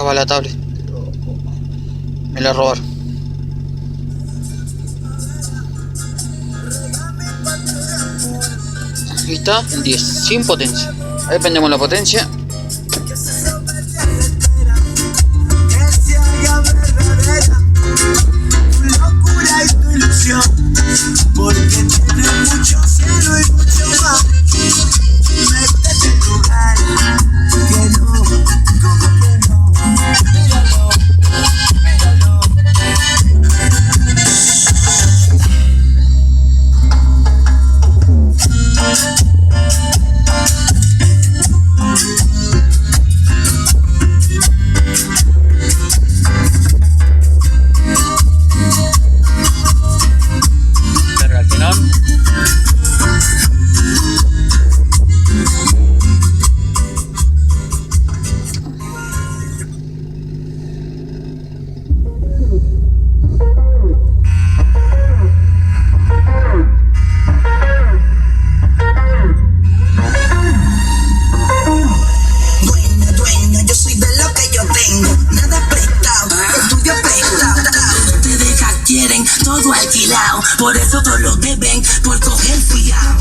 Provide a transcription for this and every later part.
va la tablet. Me la robaron. Ahí está, en 10, sin potencia. Ahí prendemos la potencia. Porque tiene mucho cielo y mucho mar. Métete en lugar que no, como que no. Míralo, míralo. Carga el final. Dueño, yo soy de lo que yo tengo. Nada prestado, el tuyo prestado. No te dejas, quieren todo alquilado. Por eso todo lo deben, por coger fiado.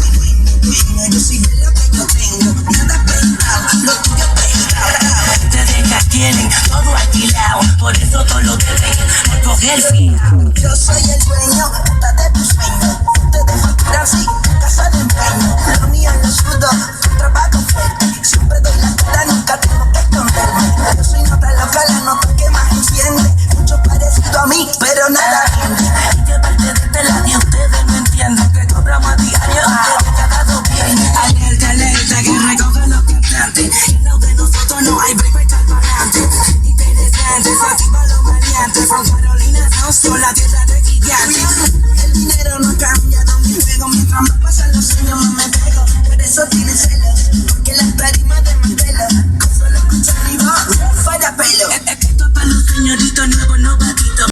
Dueño, yo soy de lo que yo tengo. Nada prestado, lo tuyo prestado. Te dejas, quieren todo alquilado. Por eso todo lo deben, por coger fiado. Yo soy el dueño, de tu sueño. Te dejo así.